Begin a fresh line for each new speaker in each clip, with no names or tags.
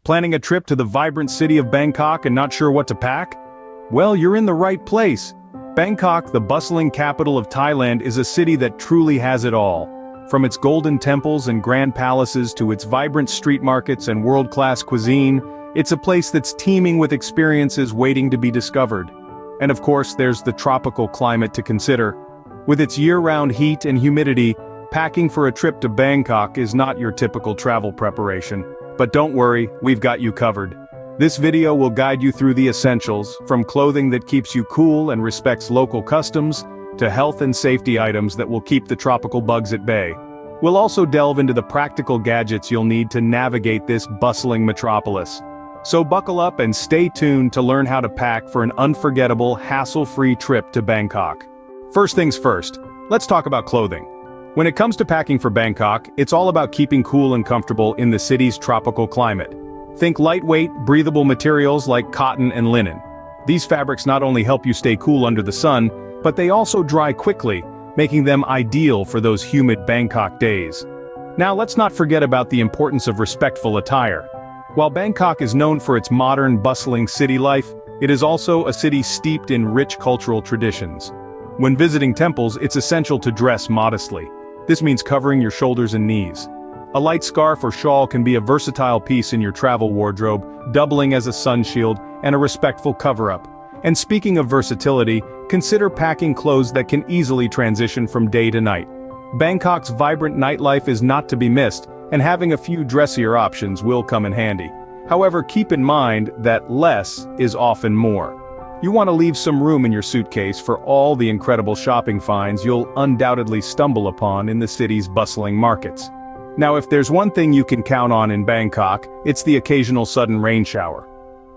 Planning a trip to the vibrant city of Bangkok and not sure what to pack? Well, you're in the right place. Bangkok, the bustling capital of Thailand, is a city that truly has it all. From its golden temples and grand palaces to its vibrant street markets and world-class cuisine, it's a place that's teeming with experiences waiting to be discovered. And of course, there's the tropical climate to consider. With its year-round heat and humidity, packing for a trip to Bangkok is not your typical travel preparation. But don't worry, we've got you covered. This video will guide you through the essentials, from clothing that keeps you cool and respects local customs, to health and safety items that will keep the tropical bugs at bay. We'll also delve into the practical gadgets you'll need to navigate this bustling metropolis. So buckle up and stay tuned to learn how to pack for an unforgettable, hassle-free trip to Bangkok. First things first, let's talk about clothing. When it comes to packing for Bangkok, it's all about keeping cool and comfortable in the city's tropical climate. Think lightweight, breathable materials like cotton and linen. These fabrics not only help you stay cool under the sun, but they also dry quickly, making them ideal for those humid Bangkok days. Now let's not forget about the importance of respectful attire. While Bangkok is known for its modern, bustling city life, it is also a city steeped in rich cultural traditions. When visiting temples, it's essential to dress modestly. This means covering your shoulders and knees. A light scarf or shawl can be a versatile piece in your travel wardrobe, doubling as a sun shield and a respectful cover-up. And speaking of versatility, consider packing clothes that can easily transition from day to night. Bangkok's vibrant nightlife is not to be missed, and having a few dressier options will come in handy. However, keep in mind that less is often more. You want to leave some room in your suitcase for all the incredible shopping finds you'll undoubtedly stumble upon in the city's bustling markets. Now, if there's one thing you can count on in Bangkok, it's the occasional sudden rain shower.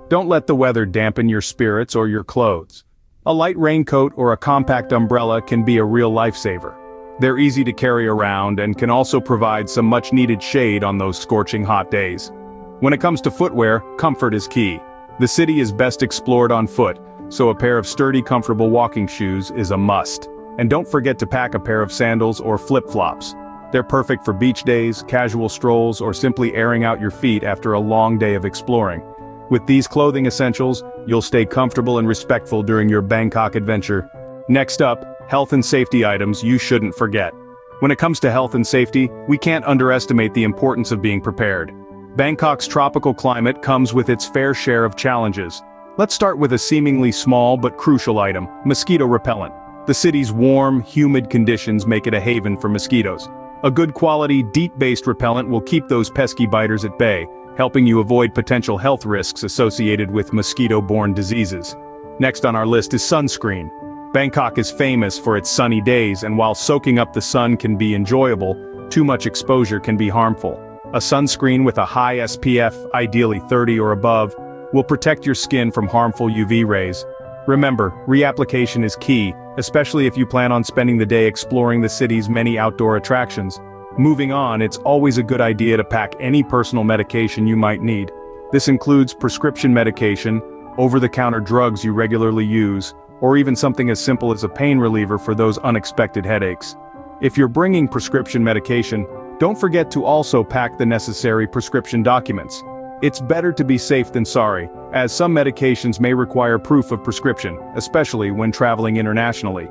Don't let the weather dampen your spirits or your clothes. A light raincoat or a compact umbrella can be a real lifesaver. They're easy to carry around and can also provide some much-needed shade on those scorching hot days. When it comes to footwear, comfort is key. The city is best explored on foot, so a pair of sturdy, comfortable walking shoes is a must. And don't forget to pack a pair of sandals or flip-flops. They're perfect for beach days, casual strolls, or simply airing out your feet after a long day of exploring. With these clothing essentials, you'll stay comfortable and respectful during your Bangkok adventure. Next up, health and safety items you shouldn't forget. When it comes to health and safety, we can't underestimate the importance of being prepared. Bangkok's tropical climate comes with its fair share of challenges. Let's start with a seemingly small but crucial item: mosquito repellent. The city's warm, humid conditions make it a haven for mosquitoes. A good quality, DEET-based repellent will keep those pesky biters at bay, helping you avoid potential health risks associated with mosquito-borne diseases. Next on our list is sunscreen. Bangkok is famous for its sunny days, and while soaking up the sun can be enjoyable, too much exposure can be harmful. A sunscreen with a high SPF, ideally 30 or above, will protect your skin from harmful UV rays. Remember, reapplication is key, especially if you plan on spending the day exploring the city's many outdoor attractions. Moving on, it's always a good idea to pack any personal medication you might need. This includes prescription medication, over-the-counter drugs you regularly use, or even something as simple as a pain reliever for those unexpected headaches. If you're bringing prescription medication, don't forget to also pack the necessary prescription documents. It's better to be safe than sorry, as some medications may require proof of prescription, especially when traveling internationally.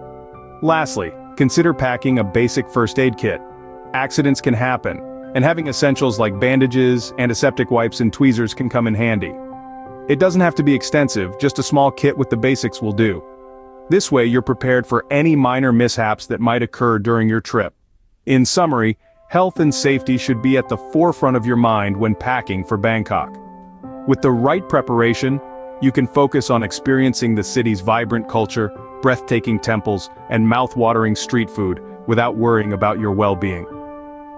Lastly, consider packing a basic first aid kit. Accidents can happen, and having essentials like bandages, antiseptic wipes, and tweezers can come in handy. It doesn't have to be extensive, just a small kit with the basics will do. This way you're prepared for any minor mishaps that might occur during your trip. In summary, health and safety should be at the forefront of your mind when packing for Bangkok. With the right preparation, you can focus on experiencing the city's vibrant culture, breathtaking temples, and mouth-watering street food without worrying about your well-being.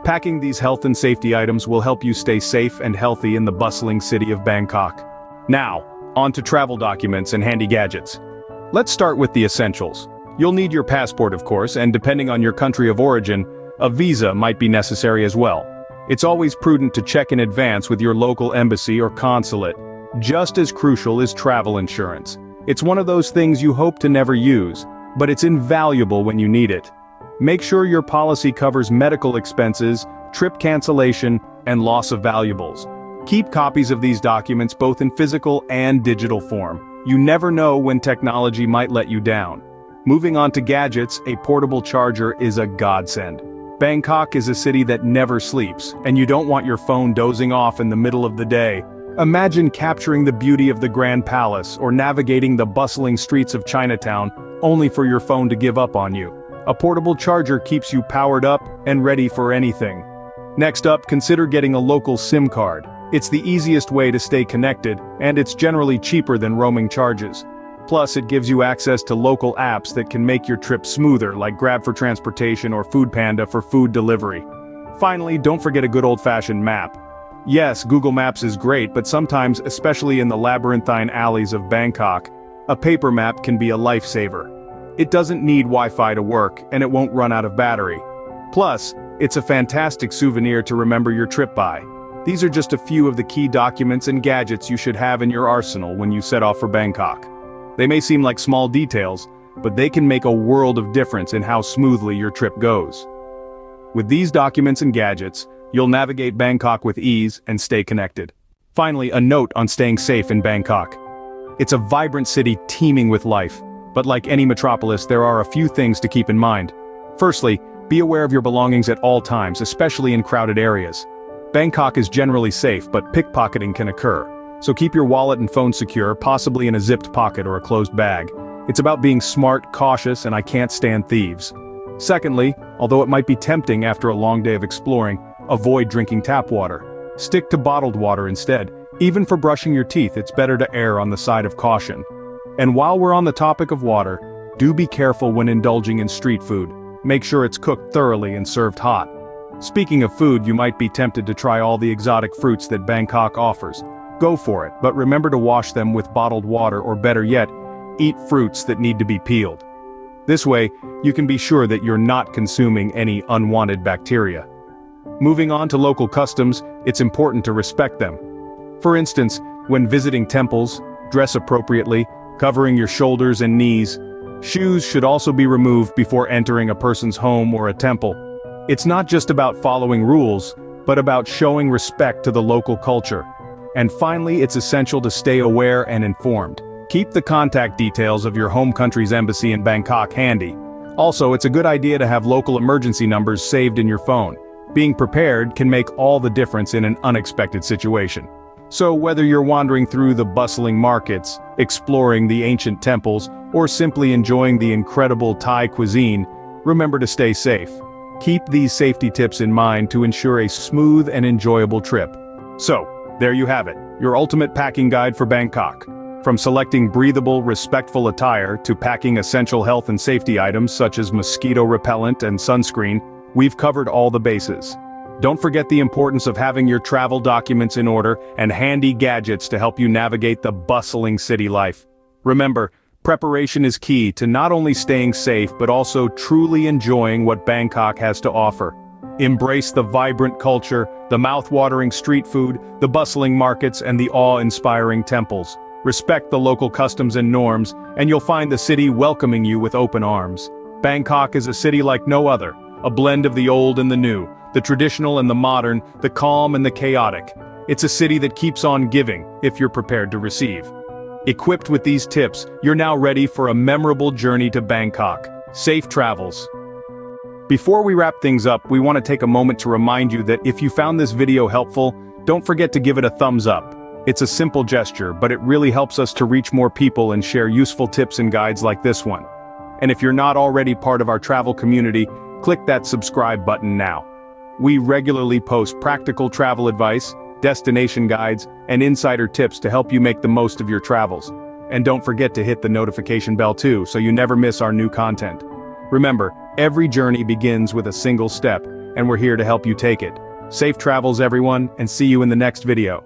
Packing these health and safety items will help you stay safe and healthy in the bustling city of Bangkok. Now, on to travel documents and handy gadgets. Let's start with the essentials. You'll need your passport, of course, and depending on your country of origin, a visa might be necessary as well. It's always prudent to check in advance with your local embassy or consulate. Just as crucial is travel insurance. It's one of those things you hope to never use, but it's invaluable when you need it. Make sure your policy covers medical expenses, trip cancellation, and loss of valuables. Keep copies of these documents both in physical and digital form. You never know when technology might let you down. Moving on to gadgets, a portable charger is a godsend. Bangkok is a city that never sleeps, and you don't want your phone dozing off in the middle of the day. Imagine capturing the beauty of the Grand Palace or navigating the bustling streets of Chinatown, only for your phone to give up on you. A portable charger keeps you powered up and ready for anything. Next up, consider getting a local SIM card. It's the easiest way to stay connected, and it's generally cheaper than roaming charges. Plus, it gives you access to local apps that can make your trip smoother, like Grab for transportation or Foodpanda for food delivery. Finally, don't forget a good old-fashioned map. Yes, Google Maps is great, but sometimes, especially in the labyrinthine alleys of Bangkok, a paper map can be a lifesaver. It doesn't need Wi-Fi to work, and it won't run out of battery. Plus, it's a fantastic souvenir to remember your trip by. These are just a few of the key documents and gadgets you should have in your arsenal when you set off for Bangkok. They may seem like small details, but they can make a world of difference in how smoothly your trip goes. With these documents and gadgets, you'll navigate Bangkok with ease and stay connected. Finally, a note on staying safe in Bangkok. It's a vibrant city teeming with life, but like any metropolis, there are a few things to keep in mind. Firstly, be aware of your belongings at all times, especially in crowded areas. Bangkok is generally safe, but pickpocketing can occur. So keep your wallet and phone secure, possibly in a zipped pocket or a closed bag. It's about being smart, cautious, and I can't stand thieves. Secondly, although it might be tempting after a long day of exploring, avoid drinking tap water. Stick to bottled water instead. Even for brushing your teeth, it's better to err on the side of caution. And while we're on the topic of water, do be careful when indulging in street food. Make sure it's cooked thoroughly and served hot. Speaking of food, you might be tempted to try all the exotic fruits that Bangkok offers. Go for it, but remember to wash them with bottled water, or better yet, eat fruits that need to be peeled. This way, you can be sure that you're not consuming any unwanted bacteria. Moving on to local customs, it's important to respect them. For instance, when visiting temples, dress appropriately, covering your shoulders and knees. Shoes should also be removed before entering a person's home or a temple. It's not just about following rules, but about showing respect to the local culture. And finally, it's essential to stay aware and informed. Keep the contact details of your home country's embassy in Bangkok handy. Also, it's a good idea to have local emergency numbers saved in your phone. Being prepared can make all the difference in an unexpected situation. So whether you're wandering through the bustling markets, exploring the ancient temples, or simply enjoying the incredible Thai cuisine, remember to stay safe. Keep these safety tips in mind to ensure a smooth and enjoyable trip. So, there you have it, your ultimate packing guide for Bangkok. From selecting breathable, respectful attire to packing essential health and safety items such as mosquito repellent and sunscreen, we've covered all the bases. Don't forget the importance of having your travel documents in order and handy gadgets to help you navigate the bustling city life. Remember, preparation is key to not only staying safe but also truly enjoying what Bangkok has to offer. Embrace the vibrant culture, the mouth-watering street food, the bustling markets, and the awe-inspiring temples. Respect the local customs and norms, and you'll find the city welcoming you with open arms. Bangkok is a city like no other, a blend of the old and the new, the traditional and the modern, the calm and the chaotic. It's a city that keeps on giving, if you're prepared to receive. Equipped with these tips, you're now ready for a memorable journey to Bangkok. Safe travels. Before we wrap things up, we want to take a moment to remind you that if you found this video helpful, don't forget to give it a thumbs up. It's a simple gesture, but it really helps us to reach more people and share useful tips and guides like this one. And if you're not already part of our travel community, click that subscribe button now. We regularly post practical travel advice, destination guides, and insider tips to help you make the most of your travels. And don't forget to hit the notification bell too, so you never miss our new content. Remember, every journey begins with a single step, and we're here to help you take it. Safe travels everyone, and see you in the next video.